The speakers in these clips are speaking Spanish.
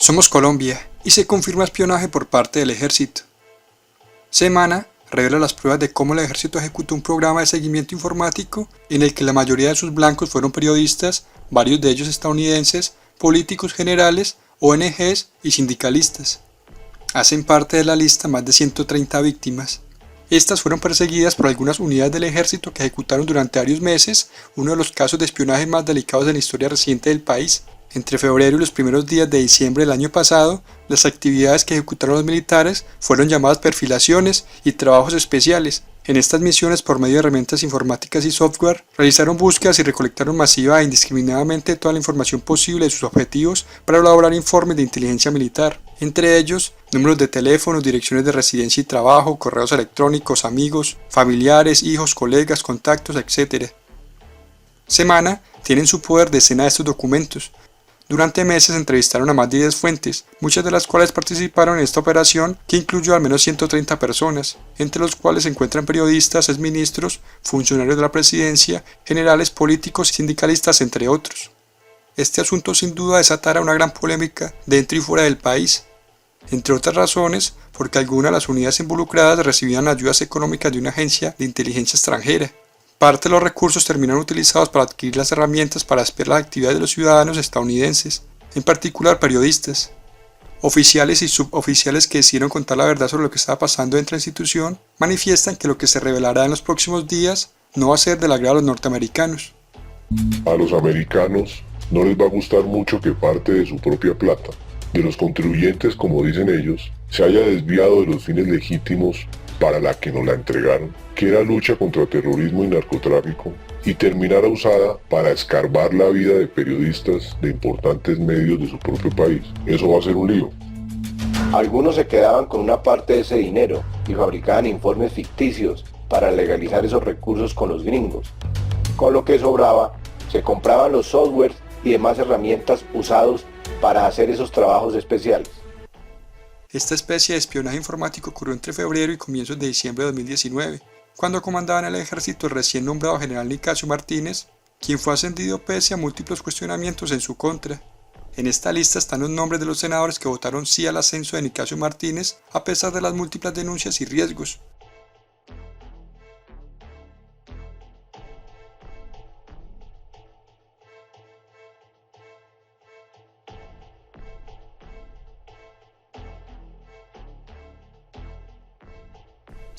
Somos Colombia y se confirma espionaje por parte del ejército. Semana revela las pruebas de cómo el ejército ejecutó un programa de seguimiento informático en el que la mayoría de sus blancos fueron periodistas, varios de ellos estadounidenses, políticos generales, ONGs y sindicalistas. Hacen parte de la lista más de 130 víctimas. Estas fueron perseguidas por algunas unidades del ejército que ejecutaron durante varios meses uno de los casos de espionaje más delicados en la historia reciente del país. Entre febrero y los primeros días de diciembre del año pasado, las actividades que ejecutaron los militares fueron llamadas perfilaciones y trabajos especiales. En estas misiones, por medio de herramientas informáticas y software, realizaron búsquedas y recolectaron masiva e indiscriminadamente toda la información posible de sus objetivos para elaborar informes de inteligencia militar. Entre ellos, números de teléfonos, direcciones de residencia y trabajo, correos electrónicos, amigos, familiares, hijos, colegas, contactos, etc. Semana tiene en su poder decenas de estos documentos. Durante meses entrevistaron a más de 10 fuentes, muchas de las cuales participaron en esta operación que incluyó al menos 130 personas, entre los cuales se encuentran periodistas, exministros, funcionarios de la presidencia, generales políticos y sindicalistas, entre otros. Este asunto sin duda desatará una gran polémica dentro y fuera del país, entre otras razones porque algunas de las unidades involucradas recibían ayudas económicas de una agencia de inteligencia extranjera. Parte de los recursos terminaron utilizados para adquirir las herramientas para espiar las actividades de los ciudadanos estadounidenses, en particular periodistas. Oficiales y suboficiales que decidieron contar la verdad sobre lo que estaba pasando dentro de la institución manifiestan que lo que se revelará en los próximos días no va a ser del agrado de los norteamericanos. A los americanos no les va a gustar mucho que parte de su propia plata, de los contribuyentes como dicen ellos, se haya desviado de los fines legítimos para la que nos la entregaron, que era lucha contra terrorismo y narcotráfico, y terminara usada para escarbar la vida de periodistas de importantes medios de su propio país. Eso va a ser un lío. Algunos se quedaban con una parte de ese dinero y fabricaban informes ficticios para legalizar esos recursos con los gringos. Con lo que sobraba, se compraban los softwares y demás herramientas usados para hacer esos trabajos especiales. Esta especie de espionaje informático ocurrió entre febrero y comienzos de diciembre de 2019, cuando comandaba en el ejército el recién nombrado general Nicasio Martínez, quien fue ascendido pese a múltiples cuestionamientos en su contra. En esta lista están los nombres de los senadores que votaron sí al ascenso de Nicasio Martínez a pesar de las múltiples denuncias y riesgos.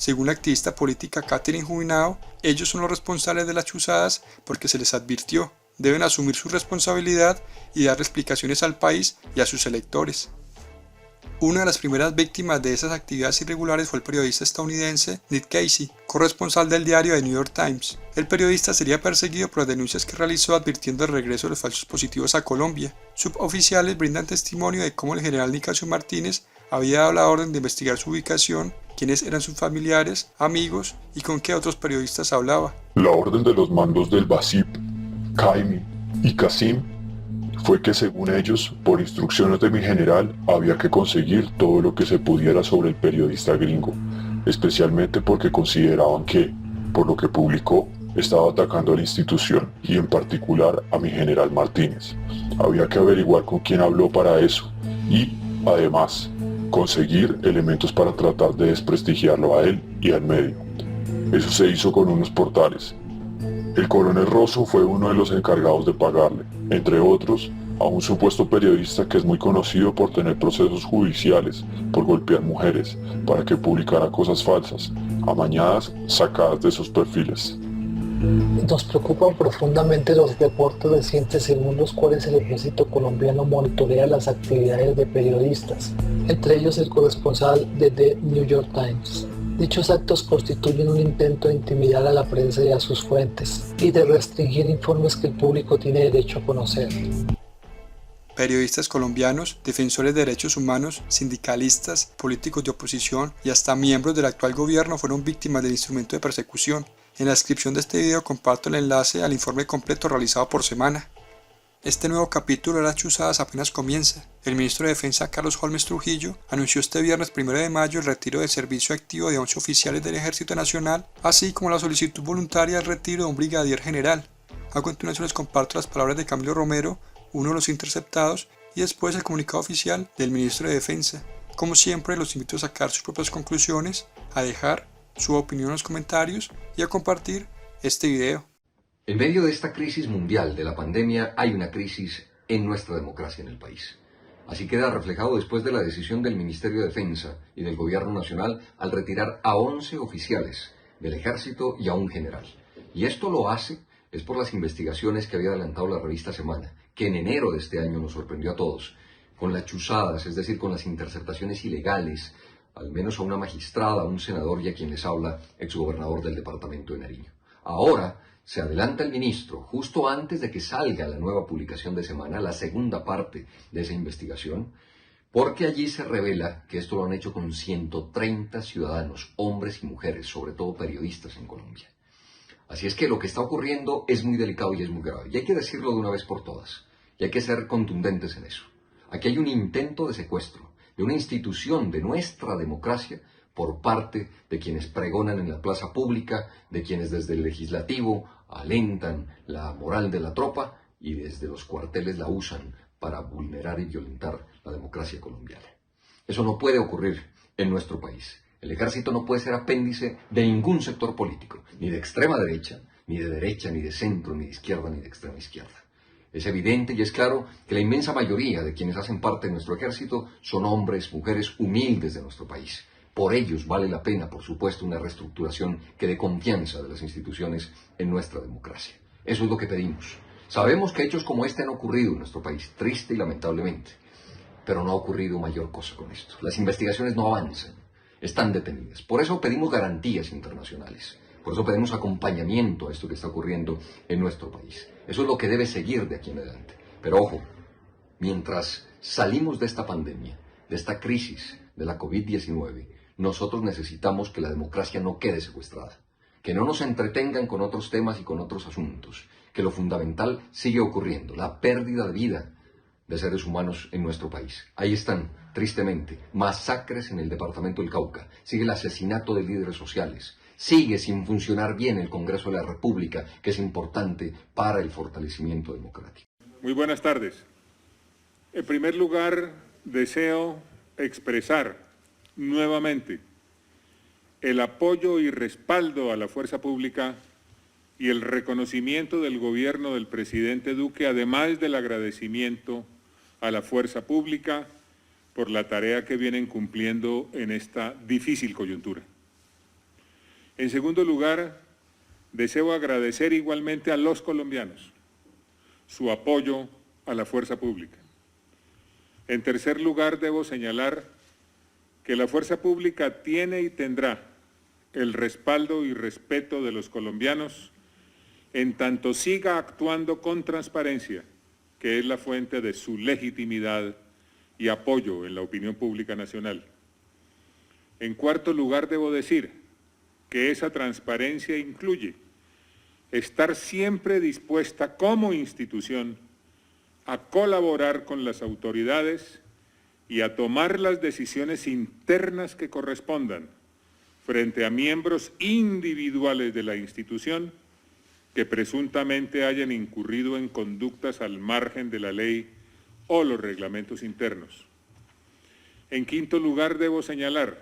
Según la activista política Catherine Juvinao, ellos son los responsables de las chuzadas porque se les advirtió, deben asumir su responsabilidad y dar explicaciones al país y a sus electores. Una de las primeras víctimas de esas actividades irregulares fue el periodista estadounidense Nick Casey, corresponsal del diario The New York Times. El periodista sería perseguido por las denuncias que realizó advirtiendo el regreso de los falsos positivos a Colombia. Suboficiales brindan testimonio de cómo el general Nicasio Martínez había dado la orden de investigar su ubicación, quiénes eran sus familiares, amigos y con qué otros periodistas hablaba. La orden de los mandos del BASIP, Caimi y Qasim fue que según ellos, por instrucciones de mi general, había que conseguir todo lo que se pudiera sobre el periodista gringo, especialmente porque consideraban que, por lo que publicó, estaba atacando a la institución y en particular a mi general Martínez. Había que averiguar con quién habló para eso y, además, conseguir elementos para tratar de desprestigiarlo a él y al medio. Eso se hizo con unos portales. El coronel Rosso fue uno de los encargados de pagarle, entre otros, a un supuesto periodista que es muy conocido por tener procesos judiciales por golpear mujeres, para que publicara cosas falsas, amañadas, sacadas de sus perfiles. Nos preocupan profundamente los reportes recientes según los cuales el ejército colombiano monitorea las actividades de periodistas, entre ellos el corresponsal de The New York Times. Dichos actos constituyen un intento de intimidar a la prensa y a sus fuentes, y de restringir informes que el público tiene derecho a conocer. Periodistas colombianos, defensores de derechos humanos, sindicalistas, políticos de oposición y hasta miembros del actual gobierno fueron víctimas del instrumento de persecución. En la descripción de este video comparto el enlace al informe completo realizado por Semana. Este nuevo capítulo de las chuzadas apenas comienza. El ministro de Defensa Carlos Holmes Trujillo anunció este viernes 1 de mayo el retiro del servicio activo de 11 oficiales del Ejército Nacional, así como la solicitud voluntaria del retiro de un brigadier general. A continuación les comparto las palabras de Camilo Romero, uno de los interceptados, y después el comunicado oficial del ministro de Defensa. Como siempre, los invito a sacar sus propias conclusiones, a dejar su opinión en los comentarios y a compartir este video. En medio de esta crisis mundial de la pandemia hay una crisis en nuestra democracia en el país. Así queda reflejado después de la decisión del Ministerio de Defensa y del Gobierno Nacional al retirar a 11 oficiales del Ejército y a un general. Y esto lo hace es por las investigaciones que había adelantado la revista Semana, que en enero de este año nos sorprendió a todos, con las chuzadas, es decir, con las interceptaciones ilegales, al menos a una magistrada, a un senador y a quien les habla, exgobernador del departamento de Nariño. Ahora se adelanta el ministro, justo antes de que salga la nueva publicación de Semana, la segunda parte de esa investigación, porque allí se revela que esto lo han hecho con 130 ciudadanos, hombres y mujeres, sobre todo periodistas en Colombia. Así es que lo que está ocurriendo es muy delicado y es muy grave, y hay que decirlo de una vez por todas, y hay que ser contundentes en eso. Aquí hay un intento de secuestro de una institución de nuestra democracia por parte de quienes pregonan en la plaza pública, de quienes desde el legislativo alentan la moral de la tropa y desde los cuarteles la usan para vulnerar y violentar la democracia colombiana. Eso no puede ocurrir en nuestro país. El ejército no puede ser apéndice de ningún sector político, ni de extrema derecha, ni de centro, ni de izquierda, ni de extrema izquierda. Es evidente y es claro que la inmensa mayoría de quienes hacen parte de nuestro ejército son hombres, mujeres humildes de nuestro país. Por ellos vale la pena, por supuesto, una reestructuración que dé confianza de las instituciones en nuestra democracia. Eso es lo que pedimos. Sabemos que hechos como este han ocurrido en nuestro país, triste y lamentablemente, pero no ha ocurrido mayor cosa con esto. Las investigaciones no avanzan, están detenidas. Por eso pedimos garantías internacionales. Por eso pedimos acompañamiento a esto que está ocurriendo en nuestro país. Eso es lo que debe seguir de aquí en adelante. Pero ojo, mientras salimos de esta pandemia, de esta crisis de la COVID-19, nosotros necesitamos que la democracia no quede secuestrada, que no nos entretengan con otros temas y con otros asuntos, que lo fundamental sigue ocurriendo, la pérdida de vida de seres humanos en nuestro país. Ahí están, tristemente, masacres en el departamento del Cauca, sigue el asesinato de líderes sociales, sigue sin funcionar bien el Congreso de la República, que es importante para el fortalecimiento democrático. Muy buenas tardes. En primer lugar, deseo expresar nuevamente el apoyo y respaldo a la fuerza pública y el reconocimiento del gobierno del presidente Duque, además del agradecimiento a la fuerza pública por la tarea que vienen cumpliendo en esta difícil coyuntura. En segundo lugar, deseo agradecer igualmente a los colombianos su apoyo a la fuerza pública. En tercer lugar, debo señalar que la fuerza pública tiene y tendrá el respaldo y respeto de los colombianos en tanto siga actuando con transparencia, que es la fuente de su legitimidad y apoyo en la opinión pública nacional. En cuarto lugar, debo decir que esa transparencia incluye estar siempre dispuesta como institución a colaborar con las autoridades y a tomar las decisiones internas que correspondan frente a miembros individuales de la institución que presuntamente hayan incurrido en conductas al margen de la ley o los reglamentos internos. En quinto lugar, debo señalar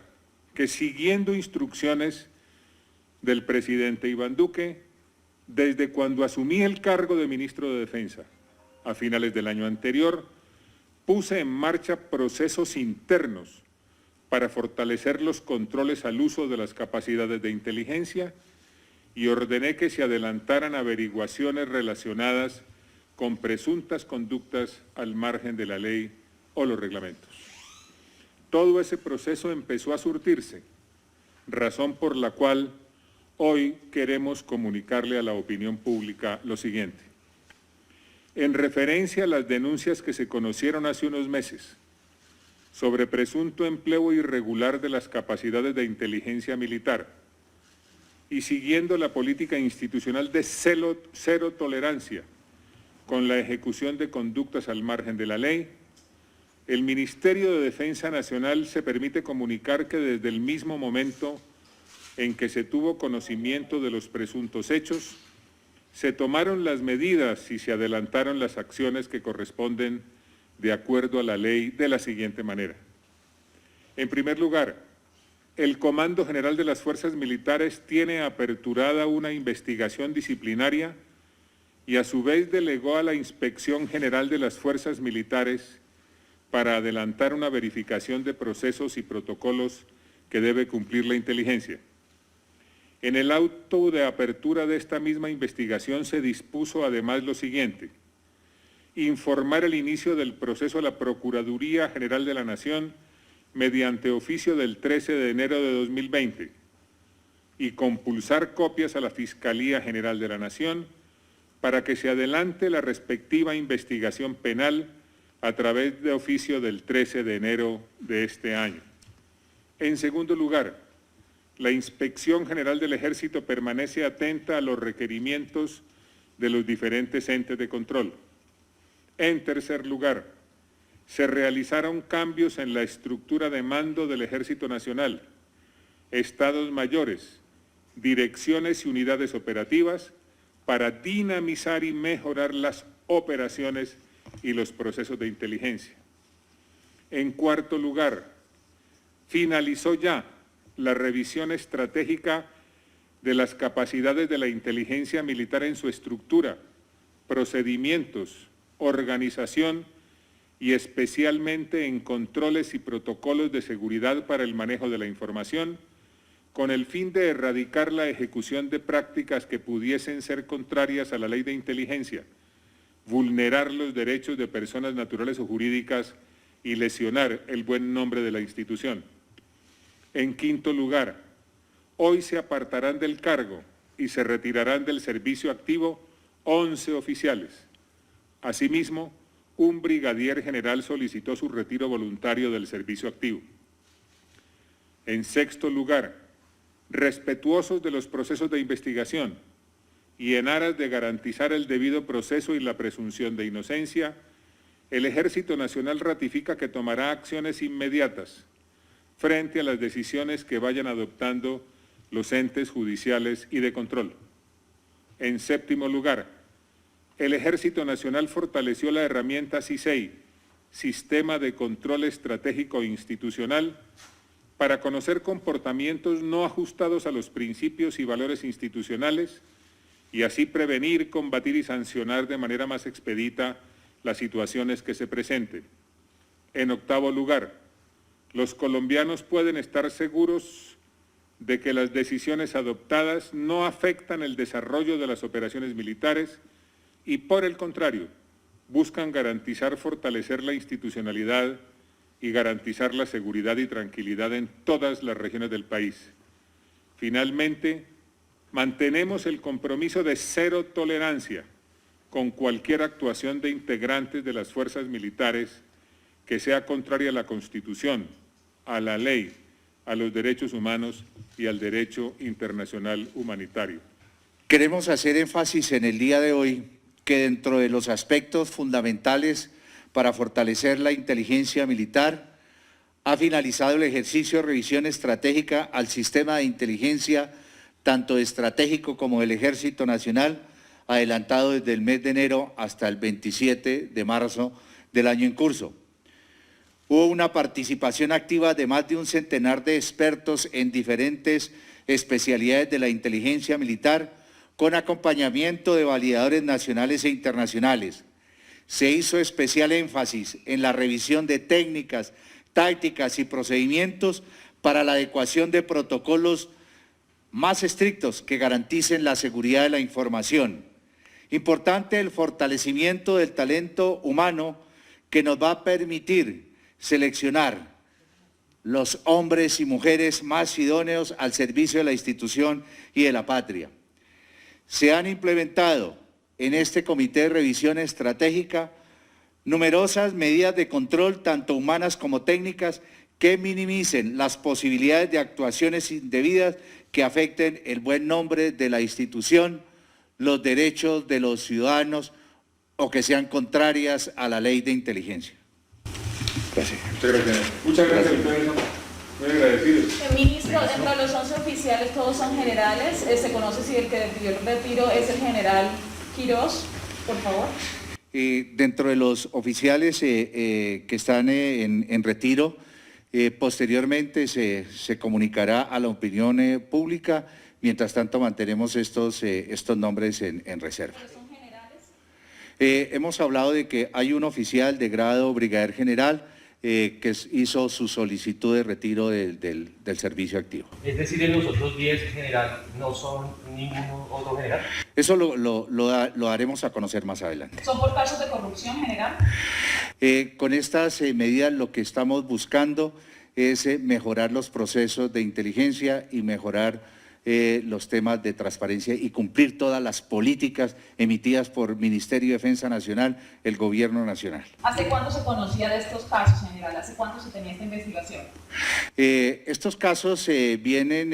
que siguiendo instrucciones del presidente Iván Duque, desde cuando asumí el cargo de ministro de Defensa a finales del año anterior, puse en marcha procesos internos para fortalecer los controles al uso de las capacidades de inteligencia y ordené que se adelantaran averiguaciones relacionadas con presuntas conductas al margen de la ley o los reglamentos. Todo ese proceso empezó a surtirse, razón por la cual hoy queremos comunicarle a la opinión pública lo siguiente. En referencia a las denuncias que se conocieron hace unos meses sobre presunto empleo irregular de las capacidades de inteligencia militar y siguiendo la política institucional de cero tolerancia con la ejecución de conductas al margen de la ley, el Ministerio de Defensa Nacional se permite comunicar que desde el mismo momento en que se tuvo conocimiento de los presuntos hechos, se tomaron las medidas y se adelantaron las acciones que corresponden de acuerdo a la ley de la siguiente manera. En primer lugar, el Comando General de las Fuerzas Militares tiene aperturada una investigación disciplinaria y a su vez delegó a la Inspección General de las Fuerzas Militares para adelantar una verificación de procesos y protocolos que debe cumplir la inteligencia. En el auto de apertura de esta misma investigación se dispuso además lo siguiente: informar el inicio del proceso a la Procuraduría General de la Nación mediante oficio del 13 de enero de 2020 y compulsar copias a la Fiscalía General de la Nación para que se adelante la respectiva investigación penal a través de oficio del 13 de enero de este año. En segundo lugar, la Inspección General del Ejército permanece atenta a los requerimientos de los diferentes entes de control. En tercer lugar, se realizaron cambios en la estructura de mando del Ejército Nacional, estados mayores, direcciones y unidades operativas para dinamizar y mejorar las operaciones y los procesos de inteligencia. En cuarto lugar, finalizó ya la revisión estratégica de las capacidades de la inteligencia militar en su estructura, procedimientos, organización y especialmente en controles y protocolos de seguridad para el manejo de la información, con el fin de erradicar la ejecución de prácticas que pudiesen ser contrarias a la ley de inteligencia, vulnerar los derechos de personas naturales o jurídicas y lesionar el buen nombre de la institución. En quinto lugar, hoy se apartarán del cargo y se retirarán del servicio activo 11 oficiales. Asimismo, un brigadier general solicitó su retiro voluntario del servicio activo. En sexto lugar, respetuosos de los procesos de investigación y en aras de garantizar el debido proceso y la presunción de inocencia, el Ejército Nacional ratifica que tomará acciones inmediatas frente a las decisiones que vayan adoptando los entes judiciales y de control. En séptimo lugar, el Ejército Nacional fortaleció la herramienta CISEI, Sistema de Control Estratégico Institucional, para conocer comportamientos no ajustados a los principios y valores institucionales y así prevenir, combatir y sancionar de manera más expedita las situaciones que se presenten. En octavo lugar, los colombianos pueden estar seguros de que las decisiones adoptadas no afectan el desarrollo de las operaciones militares y, por el contrario, buscan garantizar, fortalecer la institucionalidad y garantizar la seguridad y tranquilidad en todas las regiones del país. Finalmente, mantenemos el compromiso de cero tolerancia con cualquier actuación de integrantes de las fuerzas militares que sea contraria a la Constitución, a la ley, a los derechos humanos y al derecho internacional humanitario. Queremos hacer énfasis en el día de hoy que dentro de los aspectos fundamentales para fortalecer la inteligencia militar, ha finalizado el ejercicio de revisión estratégica al sistema de inteligencia, tanto estratégico como del Ejército Nacional, adelantado desde el mes de enero hasta el 27 de marzo del año en curso. Hubo una participación activa de más de un centenar de expertos en diferentes especialidades de la inteligencia militar, con acompañamiento de validadores nacionales e internacionales. Se hizo especial énfasis en la revisión de técnicas, tácticas y procedimientos para la adecuación de protocolos más estrictos que garanticen la seguridad de la información. Importante el fortalecimiento del talento humano que nos va a permitir seleccionar los hombres y mujeres más idóneos al servicio de la institución y de la patria. Se han implementado en este Comité de Revisión Estratégica numerosas medidas de control, tanto humanas como técnicas, que minimicen las posibilidades de actuaciones indebidas que afecten el buen nombre de la institución, los derechos de los ciudadanos o que sean contrarias a la ley de inteligencia. Gracias. Muchas gracias. Muchas gracias. Muy agradecido. Ministro, dentro de los 11 oficiales todos son generales. Se conoce si el que pidió el retiro es el general Quirós, por favor. Dentro de los oficiales que están en retiro, posteriormente se comunicará a la opinión pública. Mientras tanto, mantenemos estos nombres en reserva. ¿Son generales? Hemos hablado de que hay un oficial de grado brigadier general que hizo su solicitud de retiro del servicio activo. Es decir, en los otros 10 general no son ningún otro general. Eso lo daremos a conocer más adelante. ¿Son por casos de corrupción general? Con estas medidas lo que estamos buscando es mejorar los procesos de inteligencia y mejorar los temas de transparencia y cumplir todas las políticas emitidas por Ministerio de Defensa Nacional, el Gobierno Nacional. ¿Hace cuánto se conocía de estos casos, general? ¿Hace cuánto se tenía esta investigación? Estos casos vienen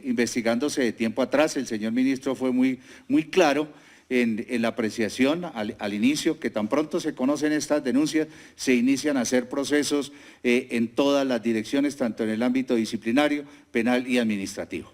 investigándose de tiempo atrás. El señor ministro fue muy claro en la apreciación al inicio, que tan pronto se conocen estas denuncias, se inician a hacer procesos en todas las direcciones, tanto en el ámbito disciplinario, penal y administrativo.